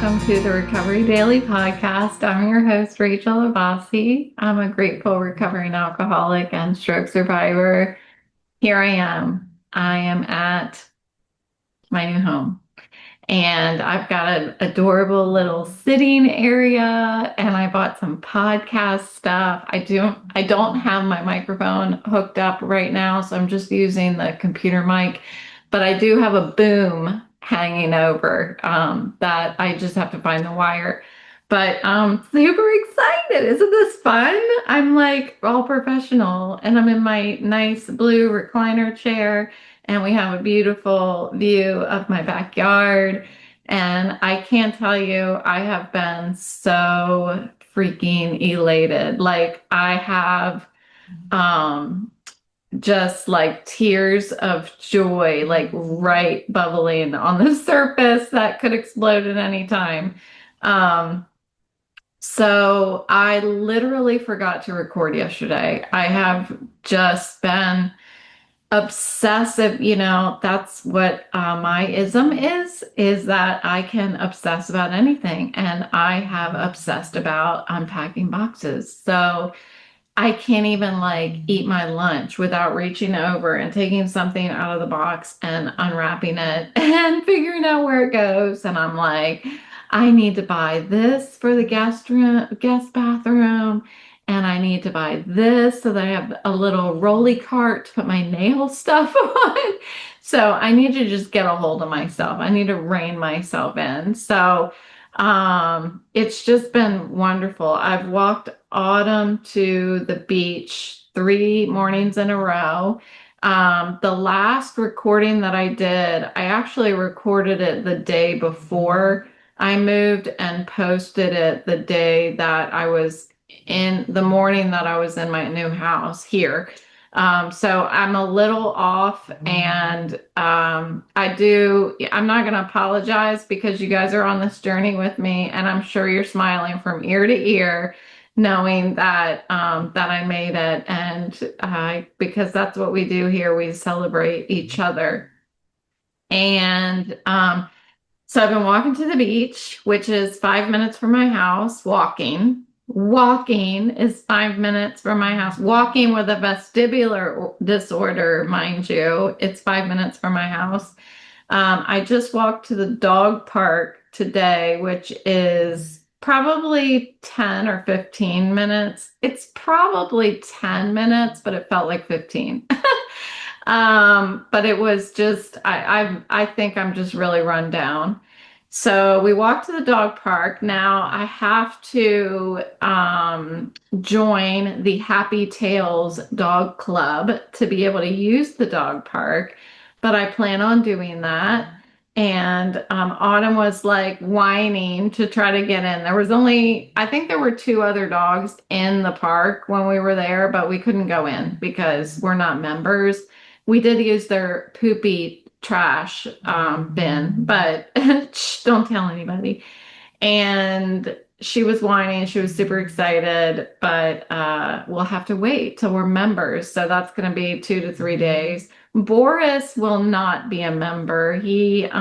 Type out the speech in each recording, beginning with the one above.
welcome to the Recovery Daily Podcast. I'm your host, Rachel Abbasi. I'm a grateful recovering alcoholic and stroke survivor. Here I am. I am at my new home. And I've got an adorable little sitting area, and I bought some podcast stuff. I don't have my microphone hooked up right now, so I'm just using the computer mic, but I do have a boom hanging over that I just have to find the wire. But I'm super excited. Isn't this fun? I'm like all professional, and I'm in my nice blue recliner chair, and we have a beautiful view of my backyard. And I can't tell you, I have been so freaking elated. Like I have just like tears of joy, like right bubbling on the surface that could explode at any time. Um, so I literally forgot to record yesterday. I have just been obsessive, that's what my ism is that I can obsess about anything. And I have obsessed about unpacking boxes. So I can't even like eat my lunch without reaching over and taking something out of the box and unwrapping it and figuring out where it goes. And I'm like, I need to buy this for the guest bathroom. And I need to buy this so that I have a little rolly cart to put my nail stuff on. So I need to just get a hold of myself. I need to rein myself in. So it's just been wonderful. I've walked Autumn to the beach 3 mornings in a row. The last recording that I did, I actually recorded it the day before I moved and posted it the day that I was in the morning that I was in my new house here. So I'm a little off, and I'm not going to apologize because you guys are on this journey with me, and I'm sure you're smiling from ear to ear knowing that that I made it. And because that's what we do here, we celebrate each other. And so I've been walking to the beach, which is 5 minutes from my house, walking. Walking is 5 minutes from my house. Walking with a vestibular disorder, mind you, it's 5 minutes from my house. I just walked to the dog park today, which is probably 10 or 15 minutes. It's probably 10 minutes, but it felt like 15. But it was just, I think I'm just really run down. So we walked to the dog park. Now I have to join the Happy Tails Dog Club to be able to use the dog park, but I plan on doing that. And Autumn was like whining to try to get in. I think there were 2 other dogs in the park when we were there, but we couldn't go in because we're not members. We did use their poopy trash bin, but shh, don't tell anybody. And she was whining. She was super excited, but we'll have to wait till we're members. So that's going to be 2 to 3 days. Boris will not be a member. He's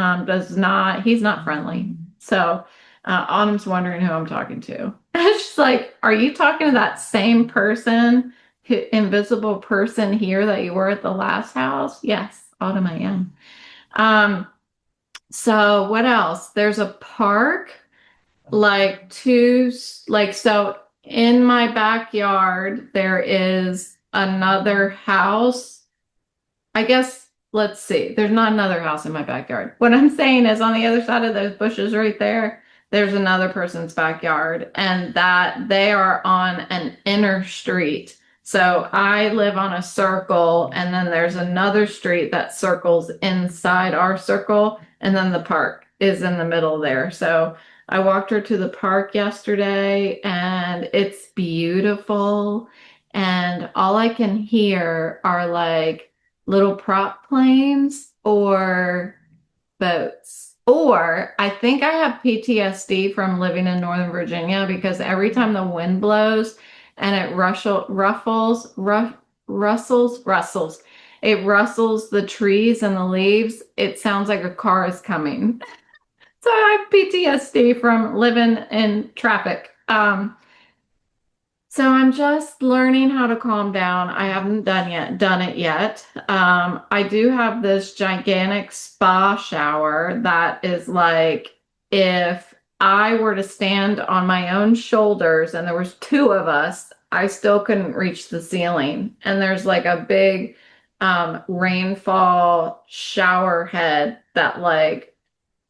not friendly. So Autumn's wondering who I'm talking to. She's like, are you talking to that same person, invisible person here that you were at the last house? Yes, Autumn, I am. So what else? There's a park, so in my backyard, there is another house. I guess, let's see, there's not another house in my backyard. What I'm saying is on the other side of those bushes right there, there's another person's backyard, and that they are on an inner street. So I live on a circle, and then there's another street that circles inside our circle, and then the park is in the middle there. So I walked her to the park yesterday, and it's beautiful. And all I can hear are like little prop planes or boats. Or I think I have PTSD from living in Northern Virginia because every time the wind blows and it rustles, it rustles the trees and the leaves, it sounds like a car is coming. So I have PTSD from living in traffic. So I'm just learning how to calm down. I haven't done it yet. I do have this gigantic spa shower that is like if I were to stand on my own shoulders and there was two of us, I still couldn't reach the ceiling. And there's like a big rainfall shower head that like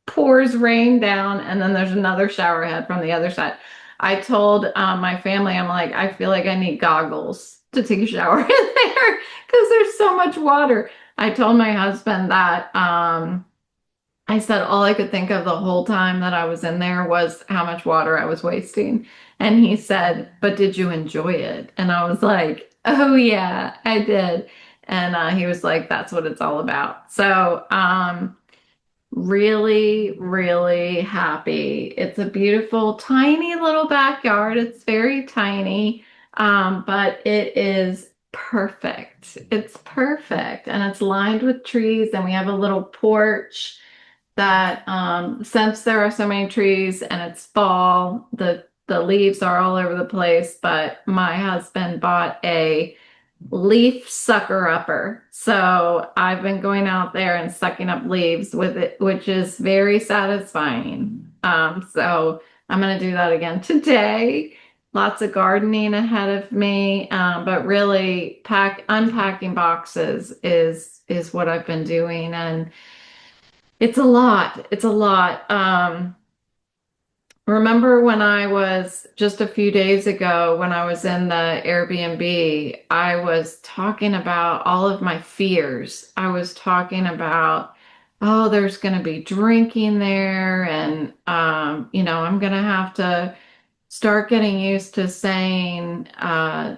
pours rain down, and then there's another shower head from the other side. I told my family, I'm like, I feel like I need goggles to take a shower in there because there's so much water. I told my husband that I said all I could think of the whole time that I was in there was how much water I was wasting. And he said, but did you enjoy it? And I was like, oh, yeah, I did. And he was like, that's what it's all about. So, really, really happy. It's a beautiful, tiny little backyard. It's very tiny, but it is perfect. It's perfect. And it's lined with trees, and we have a little porch that, since there are so many trees and it's fall, the leaves are all over the place, but my husband bought a leaf sucker upper. So I've been going out there and sucking up leaves with it, which is very satisfying. So I'm going to do that again today. Lots of gardening ahead of me, but really unpacking boxes is what I've been doing, and it's a lot. It's a lot. Remember when I was just a few days ago, when I was in the Airbnb, I was talking about all of my fears. I was talking about, oh, there's going to be drinking there, and, I'm going to have to start getting used to saying, I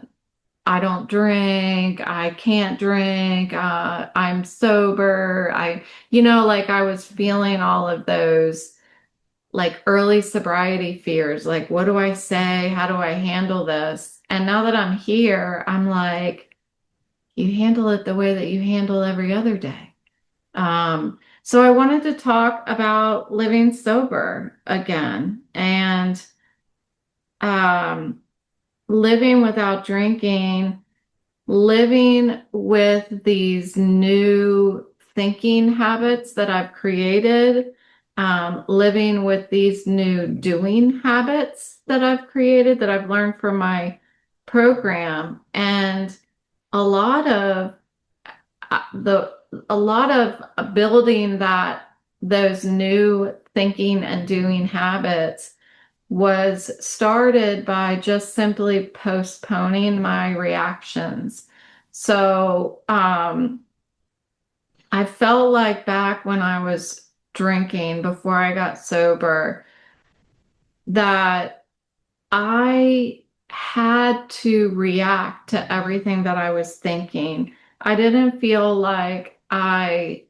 don't drink, I can't drink, I'm sober. Like I was feeling all of those like early sobriety fears, like what do I say? How do I handle this? And now that I'm here, I'm like, you handle it the way that you handle every other day. So I wanted to talk about living sober again and um, living without drinking, living with these new thinking habits that I've created, living with these new doing habits that I've created that I've learned from my program, and a lot of the a lot of building those new thinking and doing habits was started by just simply postponing my reactions. So I felt like back when I was drinking before I got sober, that I had to react to everything that I was thinking. I didn't feel like I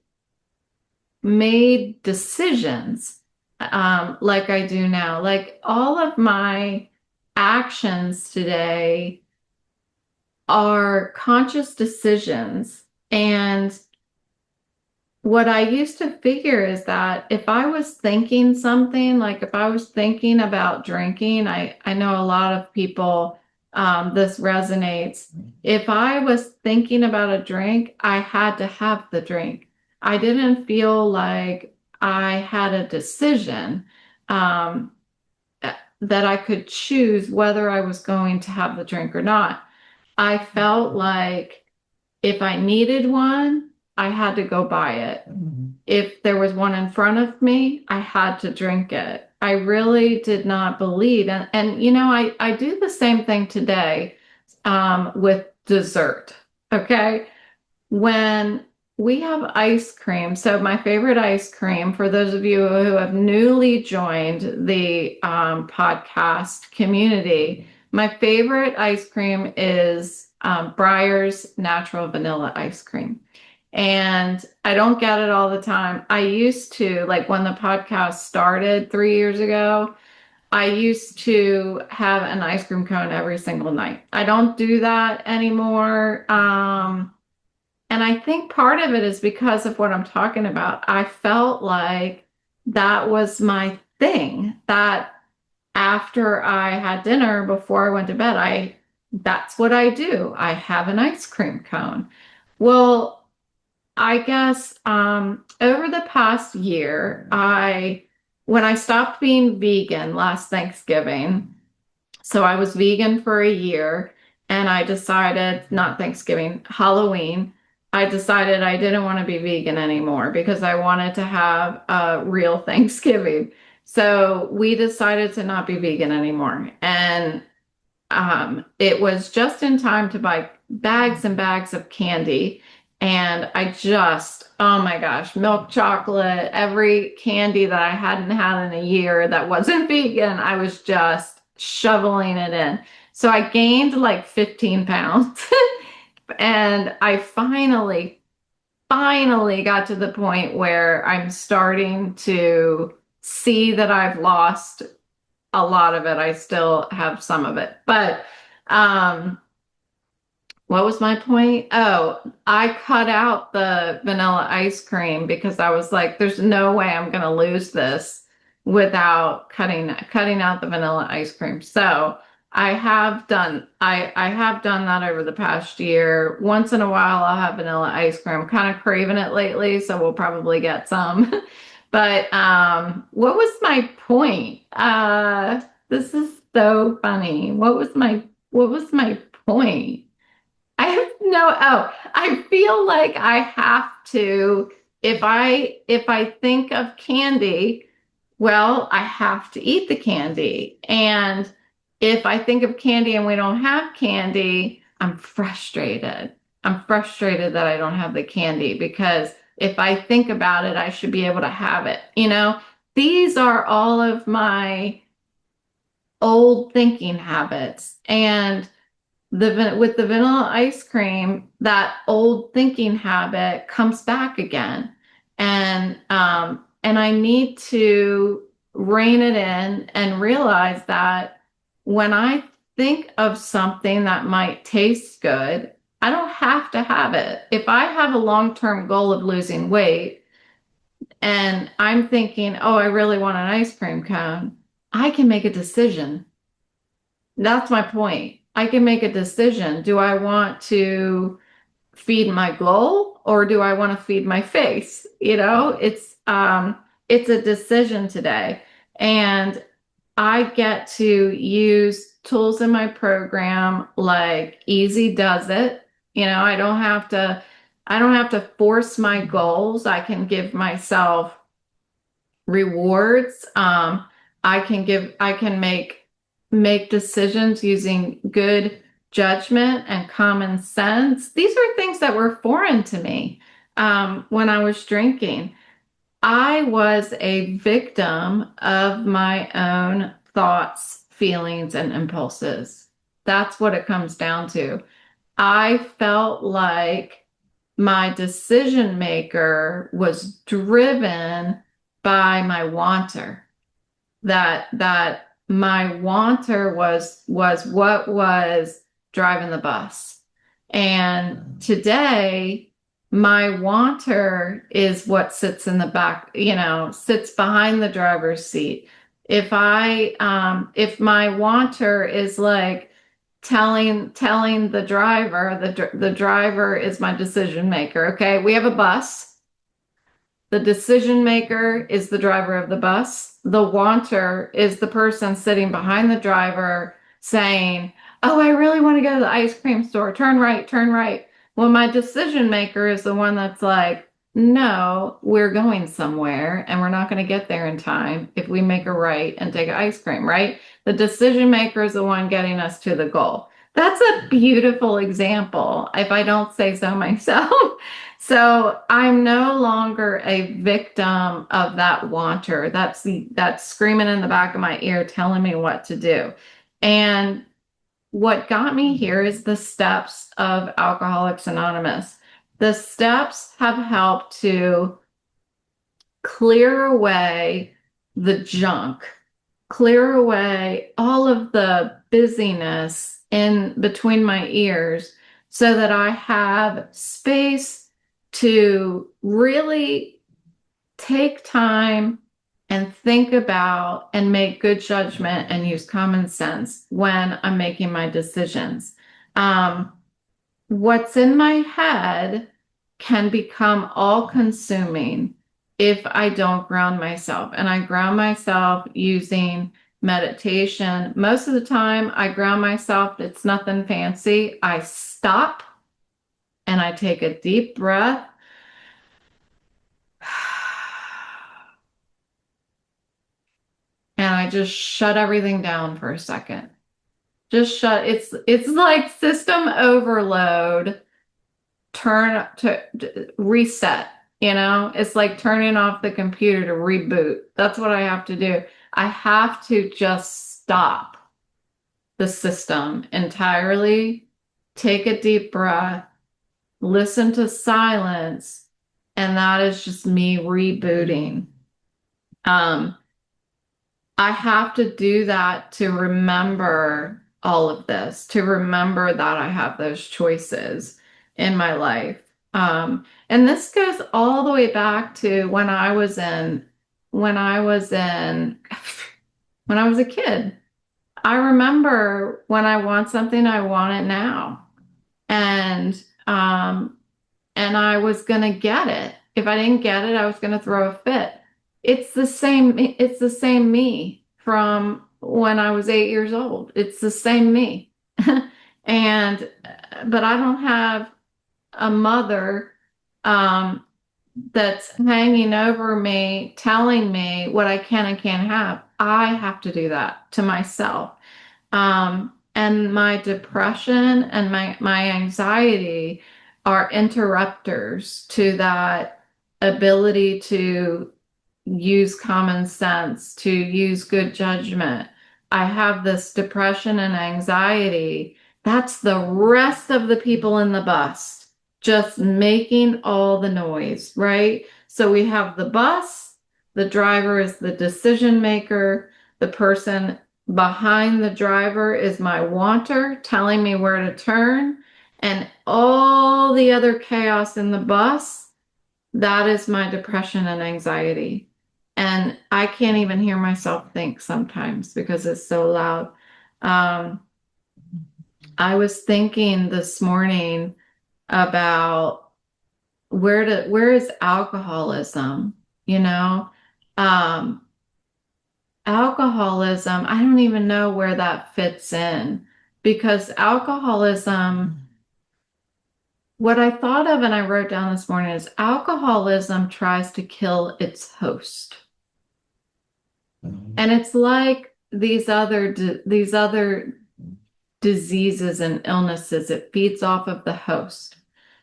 made decisions like I do now. Like all of my actions today are conscious decisions. And what I used to figure is that if I was thinking something, like if I was thinking about drinking, I know a lot of people, this resonates. If I was thinking about a drink, I had to have the drink. I didn't feel like I had a decision, um, that I could choose whether I was going to have the drink or not. I felt like if I needed one, I had to go buy it. If there was one in front of me, I had to drink it. I really did not believe. And I do the same thing today, with dessert. Okay. When we have ice cream, so my favorite ice cream, for those of you who have newly joined the podcast community, my favorite ice cream is Breyer's natural vanilla ice cream. And I don't get it all the time. I used to, like when the podcast started 3 years ago, I used to have an ice cream cone every single night. I don't do that anymore. And I think part of it is because of what I'm talking about. I felt like that was my thing. That after I had dinner, before I went to bed, that's what I do. I have an ice cream cone. Well, I guess over the past year, when I stopped being vegan last Thanksgiving, so I was vegan for a year, and I decided, not Thanksgiving, Halloween, I decided I didn't want to be vegan anymore because I wanted to have a real Thanksgiving. So we decided to not be vegan anymore. And it was just in time to buy bags and bags of candy. And I just, oh my gosh, milk chocolate, every candy that I hadn't had in a year that wasn't vegan, I was just shoveling it in. So I gained like 15 pounds. And I finally got to the point where I'm starting to see that I've lost a lot of it. I still have some of it. But um, what was my point? Oh, I cut out the vanilla ice cream because I was like, there's no way I'm going to lose this without cutting out the vanilla ice cream. So I have done that over the past year. Once in a while I'll have vanilla ice cream. I'm kind of craving it lately, so we'll probably get some. But what was my point? This is so funny. What was my point? I have no, oh, I feel like I have to, if I think of candy, well, I have to eat the candy. And if I think of candy and we don't have candy, I'm frustrated. I'm frustrated that I don't have the candy because if I think about it, I should be able to have it. You know, these are all of my old thinking habits. And with the vanilla ice cream, that old thinking habit comes back again, and I need to rein it in and realize that when I think of something that might taste good, I don't have to have it. If I have a long-term goal of losing weight and I'm thinking, oh, I really want an ice cream cone, I can make a decision. That's my point. I can make a decision. Do I want to feed my goal or do I want to feed my face? You know, it's a decision today. And I get to use tools in my program like Easy Does It. You know, I don't have to force my goals. I can give myself rewards. I can make decisions using good judgment and common sense. These are things that were foreign to me when I was drinking. I was a victim of my own thoughts, feelings, and impulses. That's what it comes down to. I felt like my decision maker was driven by my wanter. That my wanter was what was driving the bus. And today my wanter is what sits in the back, you know, sits behind the driver's seat. If my wanter is like telling the driver, the driver is my decision maker. Okay, we have a bus. The decision maker is the driver of the bus. The wanter is the person sitting behind the driver saying, oh, I really want to go to the ice cream store. Turn right, turn right. Well, my decision maker is the one that's like, no, we're going somewhere and we're not going to get there in time if we make a right and take ice cream, right? The decision maker is the one getting us to the goal. That's a beautiful example, if I don't say so myself. So I'm no longer a victim of that wanter. That's screaming in the back of my ear telling me what to do. And what got me here is the steps of Alcoholics Anonymous. The steps have helped to clear away the junk, clear away all of the busyness in between my ears so that I have space to really take time and think about and make good judgment and use common sense when I'm making my decisions. What's in my head can become all consuming if I don't ground myself. And I ground myself using meditation. Most of the time, I ground myself, it's nothing fancy. I stop and I take a deep breath. And I just shut everything down for a second. Just shut it's like system overload, turn to reset, it's like turning off the computer to reboot. That's what I have to do. I have to just stop the system entirely, take a deep breath, listen to silence, and that is just me rebooting. I have to do that to remember all of this, to remember that I have those choices in my life. And this goes all the way back to when I was in, when I was a kid. I remember when I want something, I want it now. And, um, and I was going to get it. If I didn't get it, I was going to throw a fit. It's the same me from when I was 8 years old. It's the same me. And, but I don't have a mother, um, that's hanging over me, telling me what I can and can't have. I have to do that to myself. And my depression and my anxiety are interrupters to that ability to use common sense, to use good judgment. I have this depression and anxiety. That's the rest of the people in the bus just making all the noise, right? So we have the bus, the driver is the decision maker, the person behind the driver is my wanter telling me where to turn, and all the other chaos in the bus, that is my depression and anxiety. And I can't even hear myself think sometimes because it's so loud. Um, I was thinking this morning about where is alcoholism, you know? Um, Alcoholism, I don't even know where that fits in because alcoholism, what I thought of and I wrote down this morning is alcoholism tries to kill its host. And it's like these other diseases and illnesses, it feeds off of the host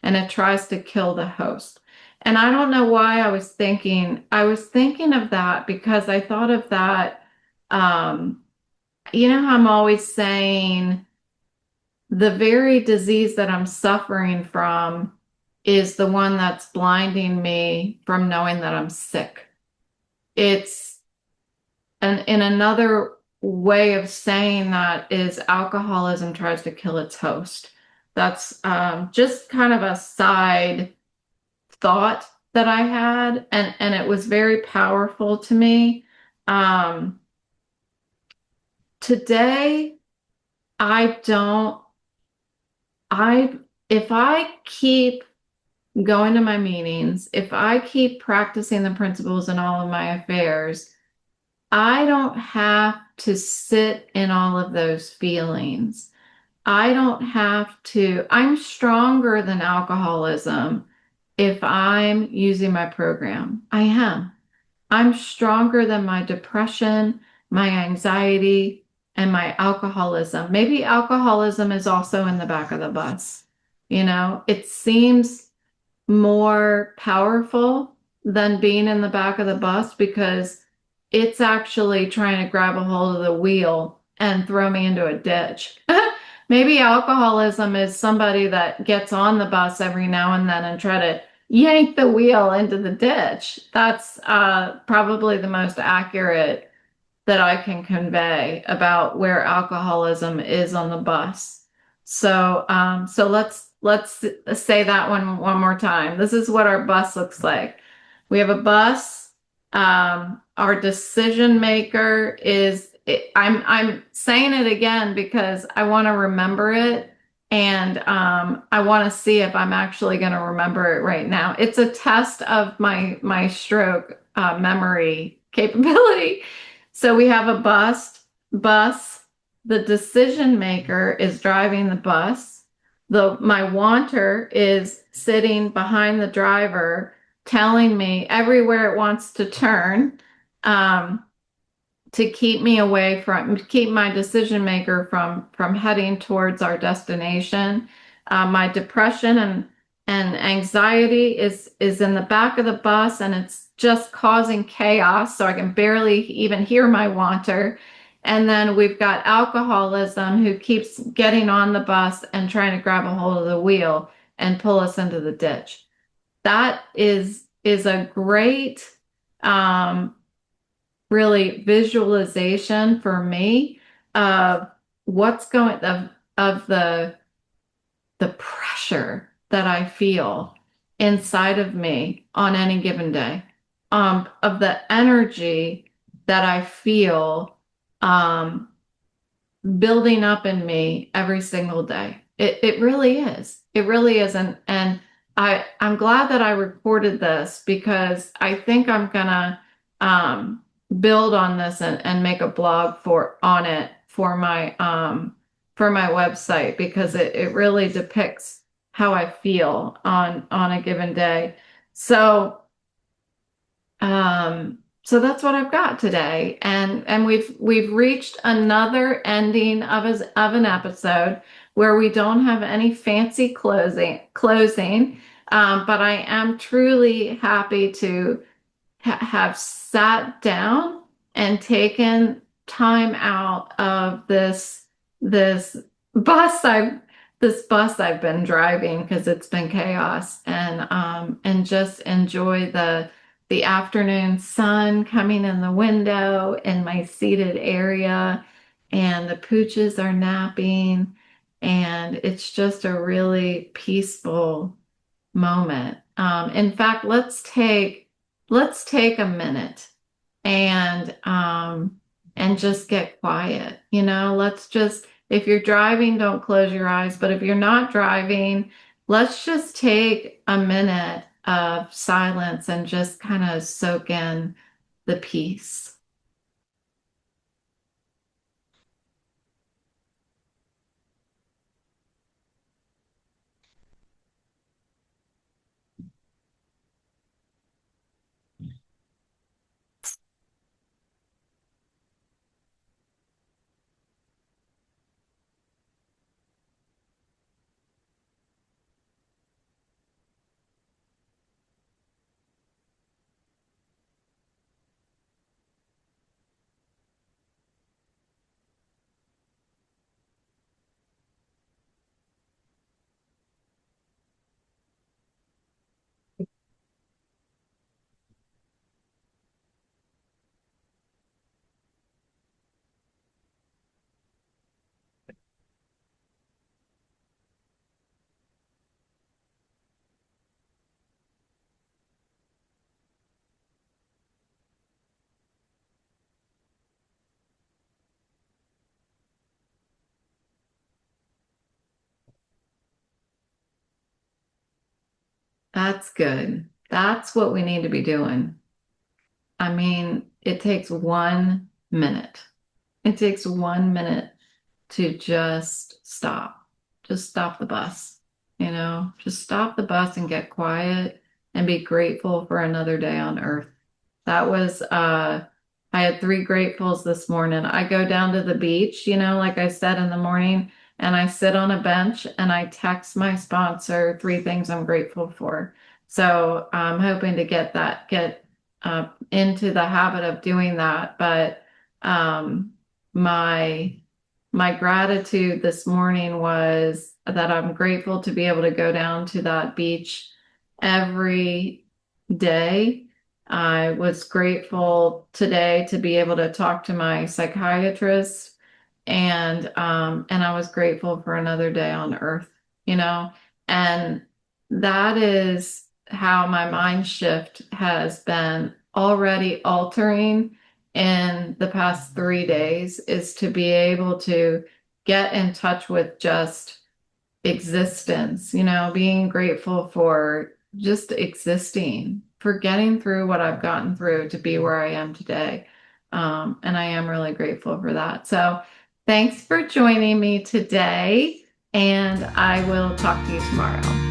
and it tries to kill the host. And I don't know why I was thinking of that because I thought of that. You know how I'm always saying the very disease that I'm suffering from is the one that's blinding me from knowing that I'm sick. It's in another way of saying that is alcoholism tries to kill its host. That's just kind of a side thought that I had, and it was very powerful to me. Today, I don't, I, if I keep going to my meetings, if I keep practicing the principles in all of my affairs, I don't have to sit in all of those feelings. I don't have to, I'm stronger than alcoholism if I'm using my program. I am. I'm stronger than my depression, my anxiety, and my alcoholism. Maybe alcoholism is also in the back of the bus. It seems more powerful than being in the back of the bus because it's actually trying to grab a hold of the wheel and throw me into a ditch. Maybe alcoholism is somebody that gets on the bus every now and then and try to yank the wheel into the ditch. That's probably the most accurate that I can convey about where alcoholism is on the bus. So let's say that one more time. This is what our bus looks like. We have a bus Our decision maker is, I'm saying it again because I want to remember it, and I want to see if I'm actually going to remember it right now. It's a test of my stroke memory capability. So we have a bus. The decision maker is driving the bus. My wanter is sitting behind the driver, telling me everywhere it wants to turn, um, to keep my decision maker from heading towards our destination. My depression and anxiety is in the back of the bus, and it's just causing chaos, so I can barely even hear my wanter. And then we've got alcoholism, who keeps getting on the bus and trying to grab a hold of the wheel and pull us into the ditch. That is a great, um, really visualization for me of what's going of the pressure that I feel inside of me on any given day, of the energy that I feel, um, building up in me every single day. It really is. It really is. And I'm glad that I recorded this, because I think I'm gonna build on this and make a blog on it for my website, because it really depicts how I feel on a given day. So so that's what I've got today, and we've reached another ending of an episode where we don't have any fancy closing, but I am truly happy to have sat down and taken time out of this bus I've this bus I've been driving, because it's been chaos, and just enjoy the afternoon sun coming in the window in my seated area, and the pooches are napping, and it's just a really peaceful moment. In fact, let's take a minute and just get quiet. Let's just, if you're driving, don't close your eyes, but if you're not driving, let's just take a minute of silence and just kind of soak in the peace. That's good. That's what we need to be doing. I mean, it takes 1 minute. It takes 1 minute to just stop. Just stop the bus. Just stop the bus and get quiet and be grateful for another day on earth. That was I had three gratefuls this morning. I go down to the beach, like I said in the morning, and I sit on a bench and I text my sponsor three things I'm grateful for. So I'm hoping to get into the habit of doing that. But my my gratitude this morning was that I'm grateful to be able to go down to that beach every day. I was grateful today to be able to talk to my psychiatrist, and I was grateful for another day on earth, you know, and that is how my mind shift has been already altering in the past 3 days is to be able to get in touch with just existence, being grateful for just existing, for getting through what I've gotten through to be where I am today. And I am really grateful for that. So thanks for joining me today, and I will talk to you tomorrow.